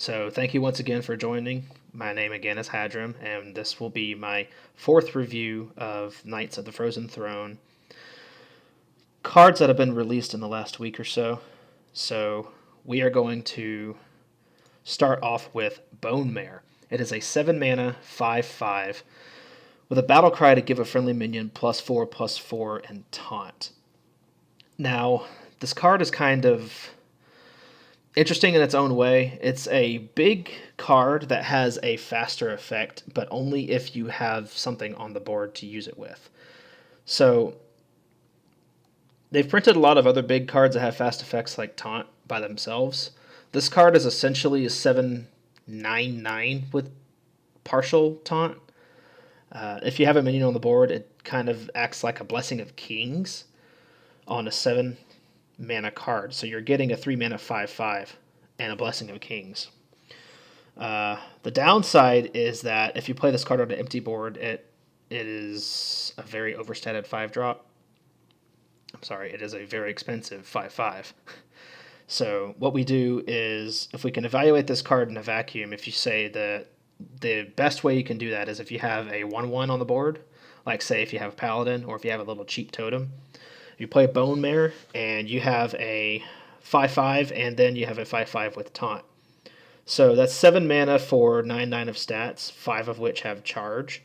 So thank you once again for joining. My name again is Hadram, and this will be my fourth review of Knights of the Frozen Throne cards that have been released in the last week or so. So we are going to start off with Bonemare. It is a 7 mana 5/5 with a battle cry to give a friendly minion +4/+4 and taunt. Now, this card is kind of interesting in its own way. It's a big card that has a faster effect, but only if you have something on the board to use it with. So they've printed a lot of other big cards that have fast effects like Taunt by themselves. This card is essentially a 7/9/9 with partial Taunt. If you have a minion on the board, it kind of acts like a Blessing of Kings on a 7 mana card. So you're getting a 3 mana 5/5 and a Blessing of Kings. The downside is that if you play this card on an empty board, it is a very overstated 5-drop. I'm sorry, it is a very expensive 5/5. So what we do is, if we can evaluate this card in a vacuum, if you say that the best way you can do that is if you have a 1/1 on the board, like say if you have Paladin or if you have a little cheap totem, you play Bonemare and you have a 5/5 and then you have a 5/5 with Taunt. So that's 7 mana for 9/9 of stats, 5 of which have charge.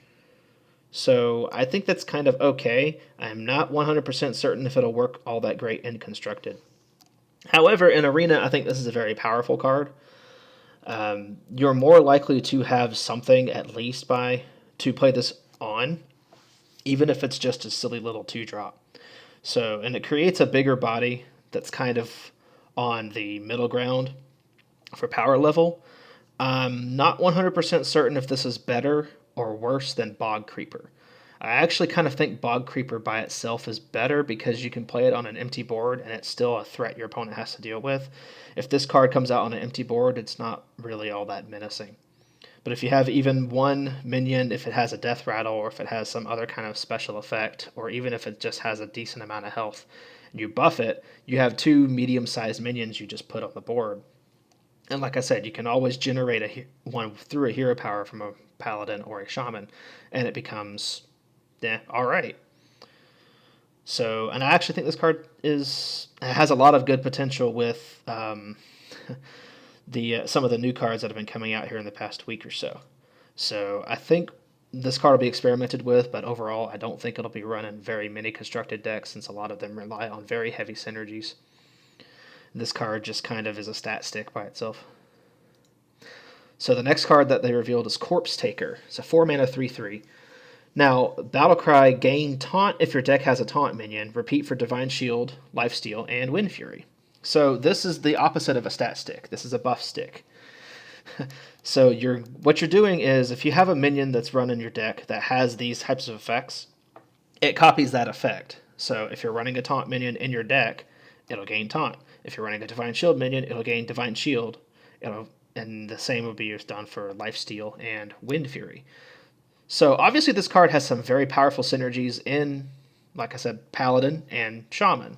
So I think that's kind of okay. I'm not 100% certain if it'll work all that great in Constructed. However, in Arena, I think this is a very powerful card. You're more likely to have something at least to play this on, even if it's just a silly little 2-drop. So, and it creates a bigger body that's kind of on the middle ground for power level. I'm not 100% certain if this is better or worse than Bog Creeper. I actually kind of think Bog Creeper by itself is better because you can play it on an empty board and it's still a threat your opponent has to deal with. If this card comes out on an empty board, it's not really all that menacing. But if you have even one minion, if it has a death rattle or if it has some other kind of special effect, or even if it just has a decent amount of health, and you buff it, you have 2 medium-sized minions you just put on the board. And like I said, you can always generate one through a hero power from a Paladin or a Shaman, and it becomes, alright. So, and I actually think this card has a lot of good potential with some of the new cards that have been coming out here in the past week or so. So I think this card will be experimented with, but overall I don't think it'll be run in very many constructed decks since a lot of them rely on very heavy synergies. This card just kind of is a stat stick by itself. So the next card that they revealed is Corpsetaker. It's a 4 mana 3/3. Now, Battlecry, gain Taunt if your deck has a Taunt minion, repeat for Divine Shield, Lifesteal, and Wind Fury. So this is the opposite of a stat stick. This is a buff stick. So what you're doing is, if you have a minion that's run in your deck that has these types of effects, it copies that effect. So if you're running a Taunt minion in your deck, it'll gain Taunt. If you're running a Divine Shield minion, it'll gain Divine Shield. And the same would be done for Lifesteal and Wind Fury. So obviously this card has some very powerful synergies in, like I said, Paladin and Shaman.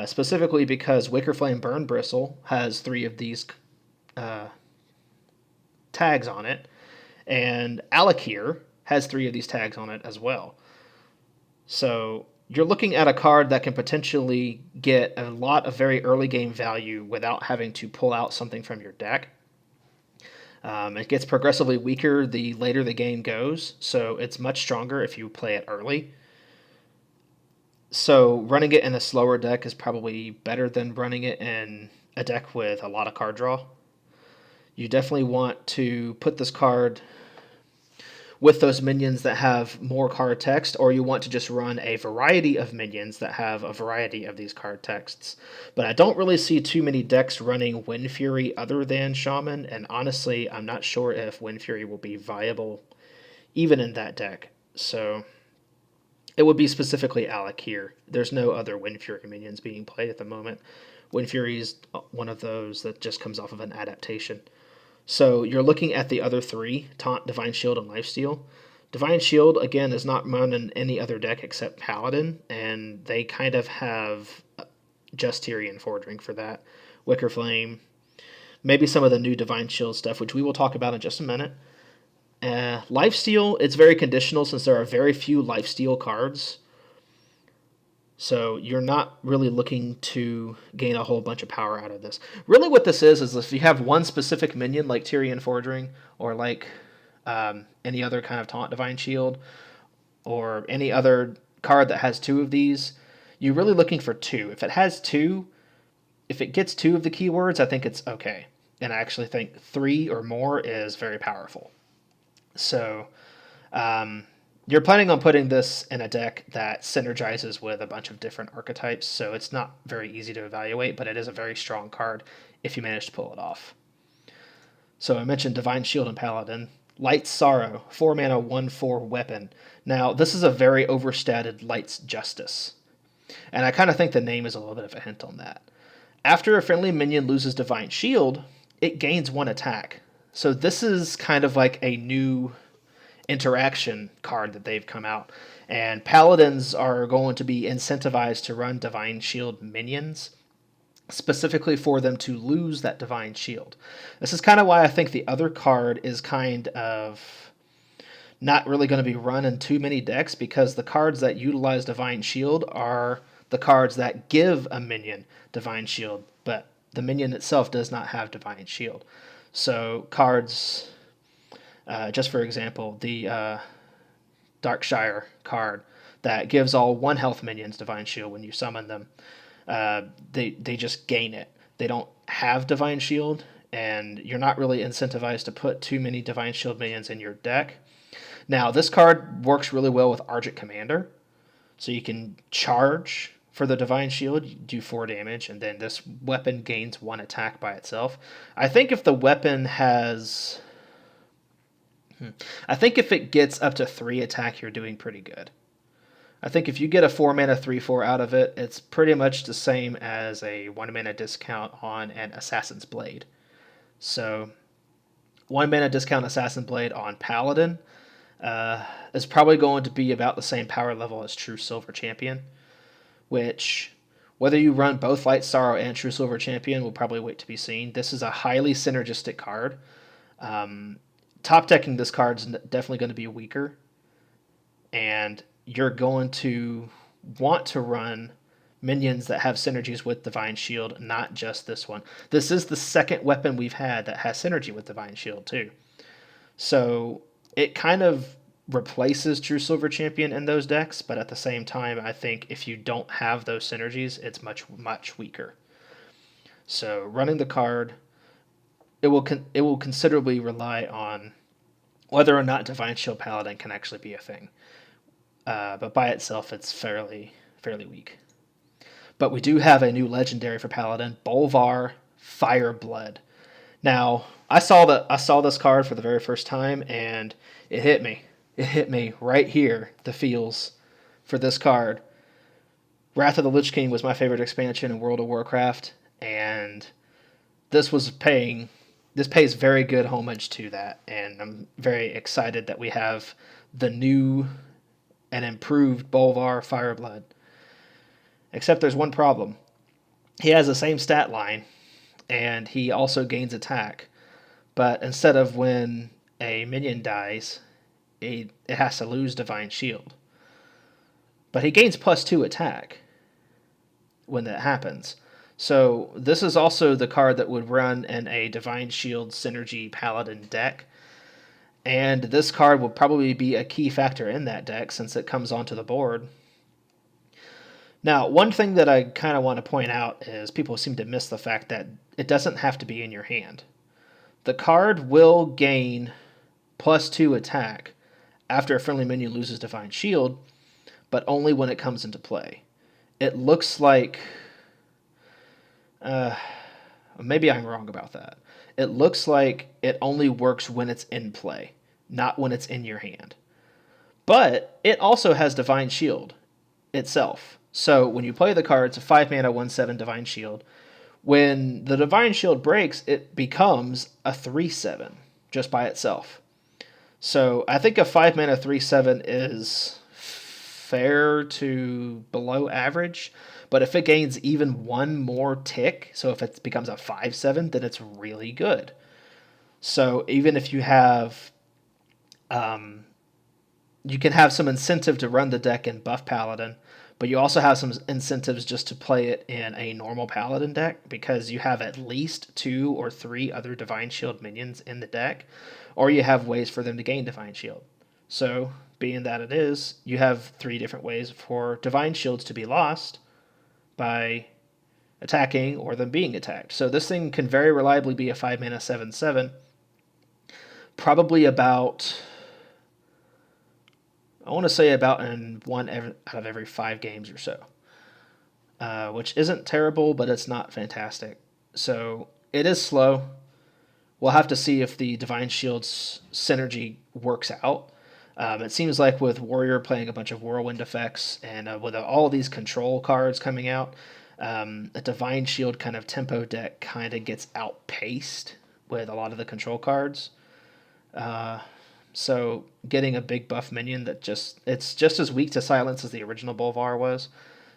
Specifically because Wickerflame Burn Bristle has 3 of these tags on it, and Alakir has 3 of these tags on it as well. So you're looking at a card that can potentially get a lot of very early game value without having to pull out something from your deck. It gets progressively weaker the later the game goes, so it's much stronger if you play it early. So running it in a slower deck is probably better than running it in a deck with a lot of card draw. You definitely want to put this card with those minions that have more card text, or you want to just run a variety of minions that have a variety of these card texts. But I don't really see too many decks running Wind Fury other than Shaman, and honestly, I'm not sure if Wind Fury will be viable even in that deck. So it would be specifically Alakir. There's no other Wind Fury minions being played at the moment. Wind Fury is one of those that just comes off of an adaptation. So you're looking at the other 3, Taunt, Divine Shield, and Lifesteal. Divine Shield, again, is not run in any other deck except Paladin, and they kind of have just Tyrion Fordring for that. Wickerflame, maybe some of the new Divine Shield stuff, which we will talk about in just a minute. Lifesteal, it's very conditional since there are very few lifesteal cards. So you're not really looking to gain a whole bunch of power out of this. Really what this is if you have one specific minion like Tyrian Fordring or like any other kind of Taunt Divine Shield or any other card that has two of these, you're really looking for two. If it has two, if it gets two of the keywords, I think it's okay. And I actually think three or more is very powerful. So you're planning on putting this in a deck that synergizes with a bunch of different archetypes, so it's not very easy to evaluate, but it is a very strong card if you manage to pull it off. So I mentioned Divine Shield and Paladin. Light's Sorrow, 4 mana, 1/4 weapon. Now, this is a very overstated Light's Justice, and I kind of think the name is a little bit of a hint on that. After a friendly minion loses Divine Shield, it gains 1 attack. So this is kind of like a new interaction card that they've come out, and Paladins are going to be incentivized to run Divine Shield minions specifically for them to lose that Divine Shield. This is kind of why I think the other card is kind of not really going to be run in too many decks, because the cards that utilize Divine Shield are the cards that give a minion Divine Shield, but the minion itself does not have Divine Shield. So cards, just for example, the Darkshire card that gives all 1 health minions Divine Shield when you summon them, they just gain it. They don't have Divine Shield, and you're not really incentivized to put too many Divine Shield minions in your deck. Now, this card works really well with Howling Commander, so you can charge for the Divine Shield, you do 4 damage, and then this weapon gains 1 attack by itself. I think if the weapon has... I think if it gets up to 3 attack, you're doing pretty good. I think if you get a 4 mana 3/4 out of it, it's pretty much the same as a 1 mana discount on an Assassin's Blade. So 1 mana discount Assassin's Blade on Paladin is probably going to be about the same power level as True Silver Champion, which, whether you run both Light Sorrow and True Silver Champion, will probably wait to be seen. This is a highly synergistic card. Top decking this card is definitely going to be weaker, and you're going to want to run minions that have synergies with Divine Shield, not just this one. This is the second weapon we've had that has synergy with Divine Shield too. So it kind of replaces True Silver Champion in those decks, but at the same time, I think if you don't have those synergies, it's much, much weaker. So running the card, it will considerably rely on whether or not Divine Shield Paladin can actually be a thing. But by itself, it's fairly weak. But we do have a new legendary for Paladin, Bolvar, Fireblood. Now, I saw this card for the very first time, and it hit me. It hit me right here, the feels for this card. Wrath of the Lich King was my favorite expansion in World of Warcraft, and this pays very good homage to that, and I'm very excited that we have the new and improved Bolvar Fireblood. Except there's one problem. He has the same stat line, and he also gains attack, but instead of when a minion dies, it has to lose Divine Shield. But he gains +2 attack when that happens. So this is also the card that would run in a Divine Shield Synergy Paladin deck. And this card will probably be a key factor in that deck since it comes onto the board. Now, one thing that I kind of want to point out is people seem to miss the fact that it doesn't have to be in your hand. The card will gain +2 attack after a friendly minion loses Divine Shield, but only when it comes into play. It looks like... maybe I'm wrong about that. It looks like it only works when it's in play, not when it's in your hand. But it also has Divine Shield itself. So when you play the card, it's a 5 mana 1/7 Divine Shield. When the Divine Shield breaks, it becomes a 3/7 just by itself. So I think a 5 mana 3/7 is fair to below average, But if it gains even one more tick, so if it becomes a 5/7, then it's really good. So even if you have, you can have some incentive to run the deck in buff Paladin, but you also have some incentives just to play it in a normal Paladin deck because you have at least 2 or 3 other Divine Shield minions in the deck, or you have ways for them to gain Divine Shield. So, being that it is, you have 3 different ways for Divine Shields to be lost by attacking or them being attacked. So this thing can very reliably be a 5 mana 7/7, probably about, I want to say about in one out of every 5 games or so, which isn't terrible, but it's not fantastic. So it is slow. We'll have to see if the Divine Shield's synergy works out. It seems like with Warrior playing a bunch of Whirlwind effects and with all these control cards coming out, a Divine Shield kind of tempo deck kind of gets outpaced with a lot of the control cards. So getting a big buff minion it's just as weak to silence as the original Bolvar was.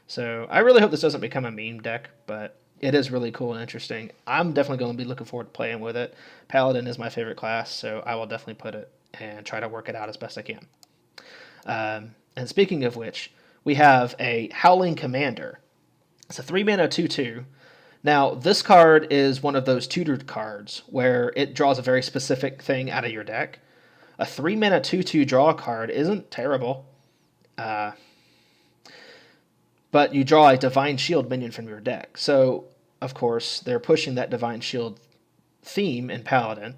So I really hope this doesn't become a meme deck, but it is really cool and interesting. I'm definitely going to be looking forward to playing with it. Paladin is my favorite class, so I will definitely put it and try to work it out as best I can. And speaking of which, we have a Howling Commander. It's a 3 mana 2/2. Now, this card is one of those tutored cards where it draws a very specific thing out of your deck. A 3 mana 2/2 draw card isn't terrible. But you draw a Divine Shield minion from your deck. So, of course, they're pushing that Divine Shield theme in Paladin.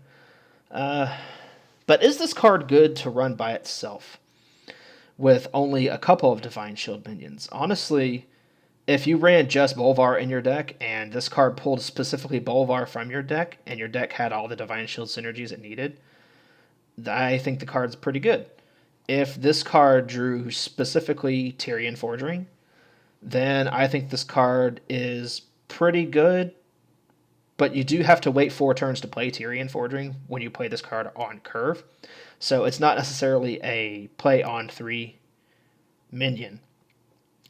But is this card good to run by itself with only a couple of Divine Shield minions? Honestly, if you ran just Bolvar in your deck and this card pulled specifically Bolvar from your deck and your deck had all the Divine Shield synergies it needed, I think the card's pretty good. If this card drew specifically Tyrian Forgery, then I think this card is pretty good, but you do have to wait 4 turns to play Tyrian Forgery when you play this card on curve. So it's not necessarily a play on 3 minion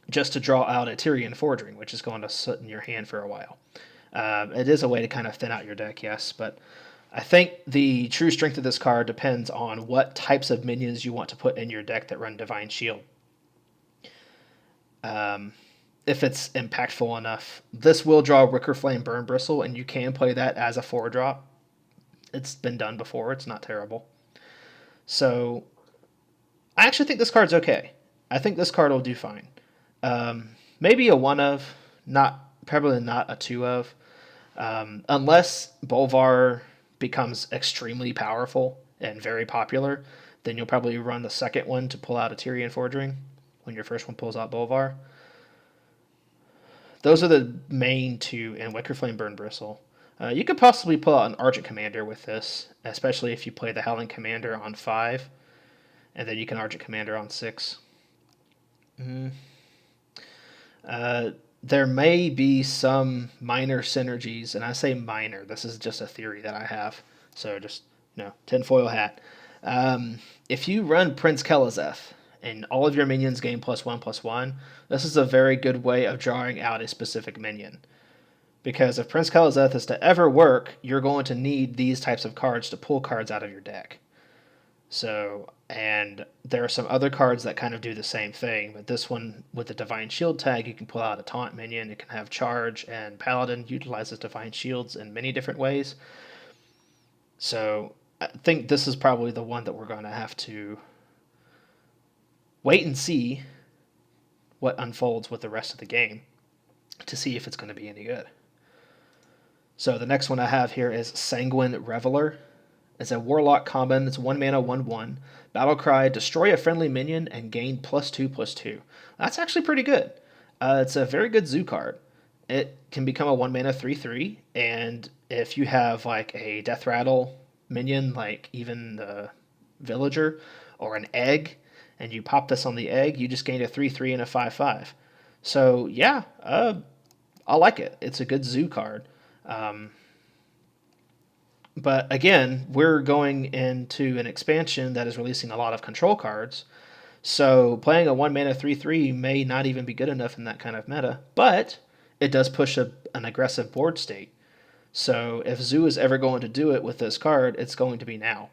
just to draw out a Tyrian Forgery, which is going to sit in your hand for a while. It is a way to kind of thin out your deck, yes, but I think the true strength of this card depends on what types of minions you want to put in your deck that run Divine Shield. If it's impactful enough. This will draw Wicker Flame Burn Bristle, and you can play that as a 4-drop. It's been done before. It's not terrible. So, I actually think this card's okay. I think this card will do fine. Maybe a 1 of, probably not a 2 of. Unless Bolvar becomes extremely powerful and very popular, then you'll probably run the second one to pull out a Tyrian Forgery when your first one pulls out Bolvar. Those are the main 2 in Wicker Flame Burn Bristle. You could possibly pull out an Argent Commander with this, especially if you play the Howling Commander on 5, and then you can Argent Commander on 6. There may be some minor synergies, and I say minor, this is just a theory that I have, so just, tinfoil hat. If you run Prince Kelazeth, and all of your minions gain +1/+1, this is a very good way of drawing out a specific minion. Because if Prince Kelazeth is to ever work, you're going to need these types of cards to pull cards out of your deck. So, and there are some other cards that kind of do the same thing, but this one, with the Divine Shield tag, you can pull out a Taunt minion, it can have Charge, and Paladin utilizes Divine Shields in many different ways. So, I think this is probably the one that we're going to have to wait and see what unfolds with the rest of the game to see if it's going to be any good. So the next one I have here is Sanguine Reveler. It's a Warlock common. It's 1 mana 1/1. Battlecry, destroy a friendly minion and gain +2/+2. That's actually pretty good. It's a very good zoo card. It can become a 1 mana 3/3, and if you have like a Death Rattle minion, like even the Villager or an Egg, and you pop this on the Egg, you just gain a 3/3 and a 5/5. So yeah, I like it. It's a good zoo card. But again, we're going into an expansion that is releasing a lot of control cards. So playing a 1-mana 3/3 may not even be good enough in that kind of meta, but it does push an aggressive board state. So if Zoo is ever going to do it with this card, it's going to be now.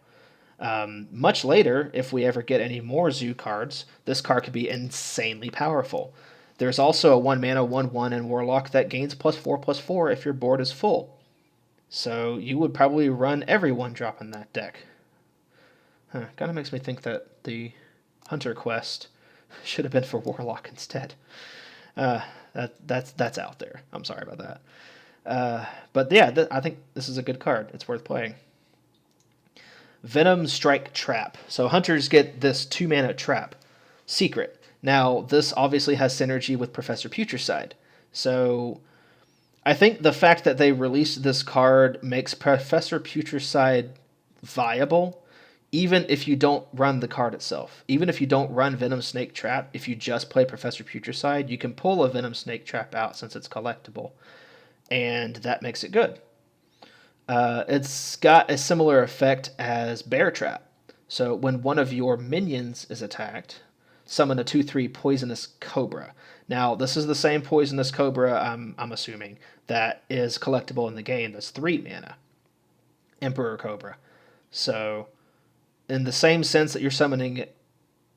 Much later, if we ever get any more Zoo cards, this card could be insanely powerful. There's also a 1-mana 1/1 in Warlock that gains +4/+4 if your board is full. So you would probably run every 1-drop in that deck. Kind of makes me think that the Hunter quest should have been for Warlock instead. That's out there. I'm sorry about that. But yeah, I think this is a good card. It's worth playing. Venomstrike Trap. So Hunters get this 2-mana trap. Secret. Now, this obviously has synergy with Professor Putricide. So I think the fact that they released this card makes Professor Putricide viable, even if you don't run the card itself. Even if you don't run Venomstrike Trap, if you just play Professor Putricide, you can pull a Venomstrike Trap out since it's collectible. And that makes it good. It's got a similar effect as Bear Trap. So when one of your minions is attacked, summon a 2/3 Poisonous Cobra. Now, this is the same Poisonous Cobra, I'm assuming, that is collectible in the game. That's 3 mana. Emperor Cobra. So, in the same sense that you're summoning it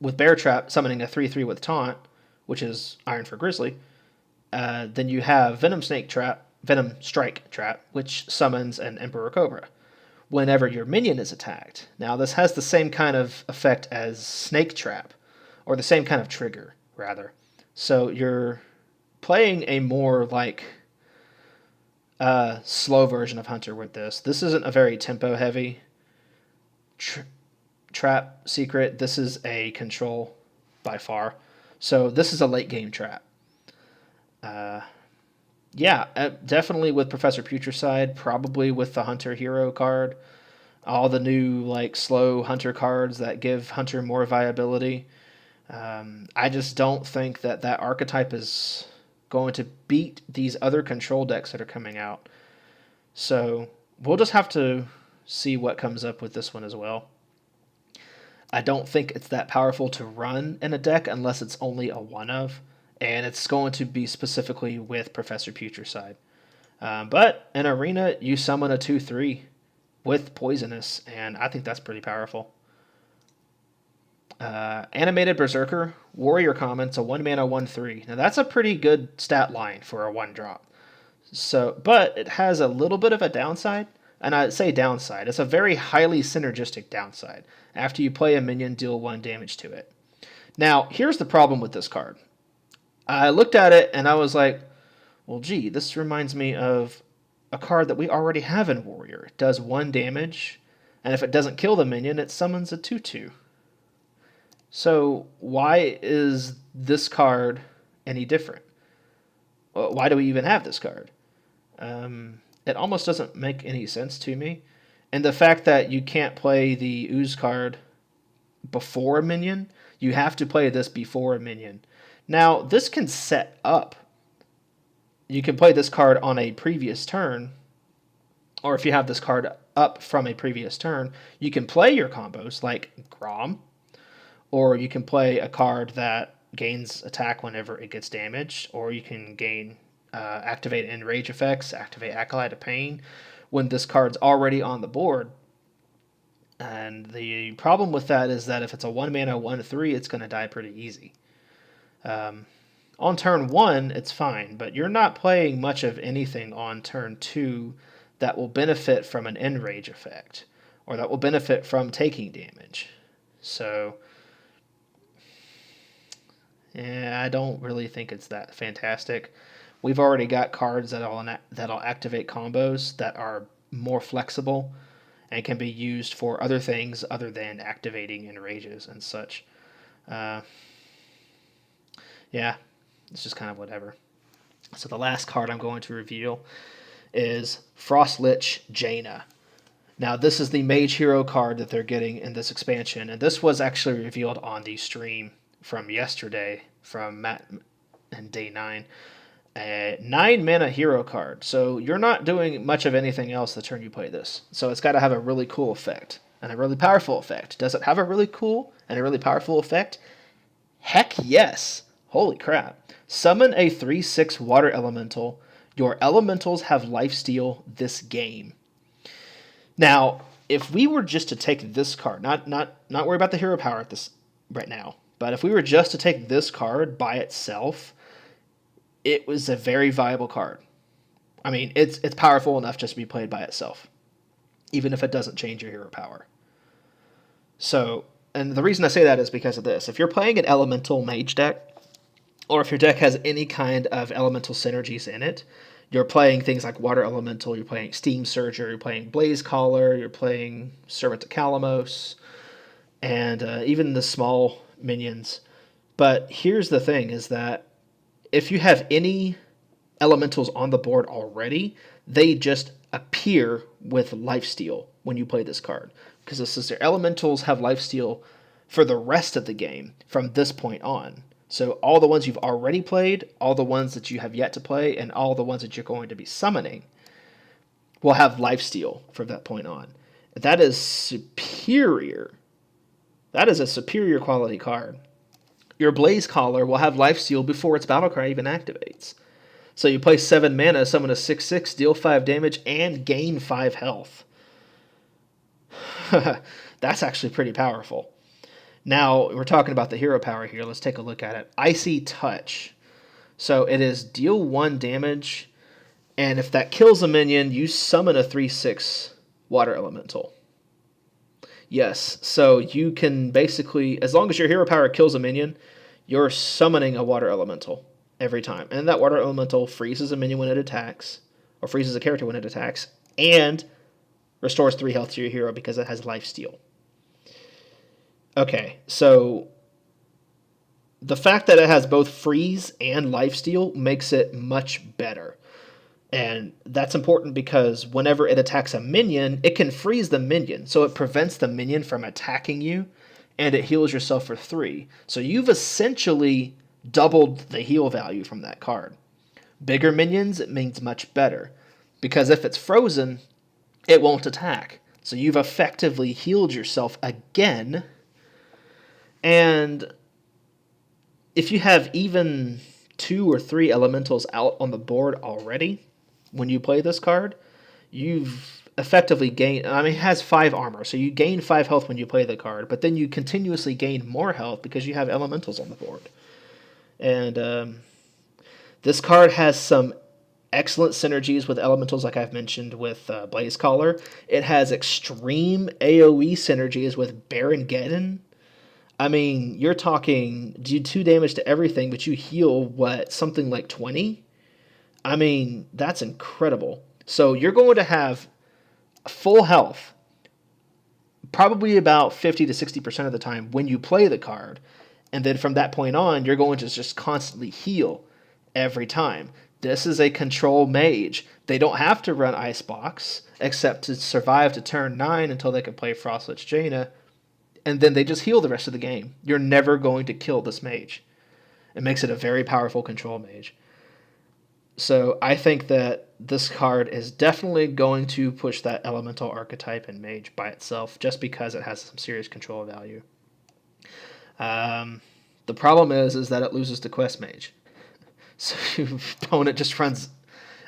with Bear Trap, summoning a 3/3 with Taunt, which is Iron for Grizzly, then you have Venomstrike Trap, which summons an Emperor Cobra whenever your minion is attacked. Now, this has the same kind of effect as Snake Trap, or the same kind of trigger, rather. So you're playing a more slow version of Hunter with this. This isn't a very tempo-heavy trap secret. This is a control by far. So this is a late-game trap. Definitely with Professor Putricide, probably with the Hunter Hero card. All the new slow Hunter cards that give Hunter more viability. I just don't think that archetype is going to beat these other control decks that are coming out. So we'll just have to see what comes up with this one as well. I don't think it's that powerful to run in a deck unless it's only a 1-of, and it's going to be specifically with Professor Putricide. But in Arena, you summon a 2/3 with Poisonous, and I think that's pretty powerful. Animated Berserker, Warrior Common, it's a 1-mana 1/3. Now that's a pretty good stat line for a 1-drop. But it has a little bit of a downside, and I'd say downside. It's a very highly synergistic downside. After you play a minion, deal 1 damage to it. Now, here's the problem with this card. I looked at it and I was like, well, gee, this reminds me of a card that we already have in Warrior. It does 1 damage, and if it doesn't kill the minion, it summons a 2/2. So why is this card any different? Why do we even have this card? It almost doesn't make any sense to me. And the fact that you can't play the Ooze card before a minion, you have to play this before a minion. Now, this can set up. You can play this card on a previous turn, or if you have this card up from a previous turn, you can play your combos like Grom, or you can play a card that gains attack whenever it gets damaged, or you can gain activate Enrage effects, activate Acolyte of Pain when this card's already on the board. And the problem with that is that if it's a 1-mana 1/3, it's going to die pretty easy. On turn 1, it's fine, but you're not playing much of anything on turn 2 that will benefit from an Enrage effect, or that will benefit from taking damage. So, yeah, I don't really think it's that fantastic. We've already got cards that'll activate combos that are more flexible and can be used for other things other than activating Enrages and such. Yeah, it's just kind of whatever. So the last card I'm going to reveal is Frost Lich Jaina. Now, this is the Mage Hero card that they're getting in this expansion, and this was actually revealed on the stream from yesterday from Matt and Day 9. A 9-mana hero card, so you're not doing much of anything else the turn you play this. So it's got to have a really cool effect and a really powerful effect. Does it have a really cool and a really powerful effect? Heck yes. Holy crap. Summon a 3/6 water elemental. Your elementals have lifesteal this game. Now, if we were just to take this card, not worry about the hero power at this right now, but if we were just to take this card by itself, it was a very viable card. I mean, it's powerful enough just to be played by itself, even if it doesn't change your hero power. So, and the reason I say that is because of this. If you're playing an elemental mage deck, or if your deck has any kind of elemental synergies in it, you're playing things like Water Elemental, you're playing Steam Surger, you're playing Blaze Caller, you're playing Servant of Calamos, and even the small minions. But here's the thing, is that if you have any elementals on the board already, they just appear with lifesteal when you play this card. Because this is their elementals have lifesteal for the rest of the game from this point on. So all the ones you've already played, all the ones that you have yet to play, and all the ones that you're going to be summoning will have lifesteal from that point on. That is superior. That is a superior quality card. Your Blaze Caller will have lifesteal before its battlecry even activates. So you play 7 mana, summon a 6/6, deal 5 damage, and gain 5 health. That's actually pretty powerful. Now, we're talking about the hero power here. Let's take a look at it. Icy Touch. So it is deal 1 damage, and if that kills a minion, you summon a 3/6 water elemental. Yes, so you can basically, as long as your hero power kills a minion, you're summoning a water elemental every time. And that water elemental freezes a minion when it attacks, or freezes a character when it attacks, and restores 3 health to your hero because it has lifesteal. Okay, so the fact that it has both freeze and lifesteal makes it much better. And that's important because whenever it attacks a minion, it can freeze the minion. So it prevents the minion from attacking you, and it heals yourself for 3. So you've essentially doubled the heal value from that card. Bigger minions, it means much better. Because if it's frozen, it won't attack. So you've effectively healed yourself again. And if you have even 2 or 3 elementals out on the board already when you play this card, you've effectively gained... I mean, it has 5 armor, so you gain 5 health when you play the card, but then you continuously gain more health because you have elementals on the board. And this card has some excellent synergies with elementals, like I've mentioned with Blaze Caller. It has extreme AoE synergies with Baron Geddon. I mean, you're talking do 2 damage to everything, but you heal, what, something like 20? I mean, that's incredible. So you're going to have full health probably about 50 to 60% of the time when you play the card. And then from that point on, you're going to just constantly heal every time. This is a control mage. They don't have to run Icebox, except to survive to turn 9 until they can play Frostlich Jaina, and then they just heal the rest of the game. You're never going to kill this mage. It makes it a very powerful control mage. So I think that this card is definitely going to push that elemental archetype in mage by itself, just because it has some serious control value. The problem is that it loses to Quest Mage. So your opponent just runs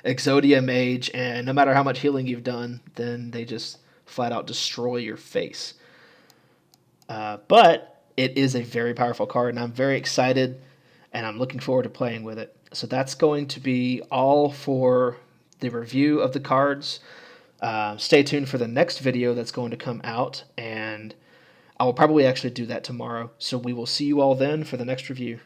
Exodia Mage, and no matter how much healing you've done, then they just flat out destroy your face. But it is a very powerful card, and I'm very excited, and I'm looking forward to playing with it. So that's going to be all for the review of the cards. Stay tuned for the next video that's going to come out, and I will probably actually do that tomorrow. So we will see you all then for the next review.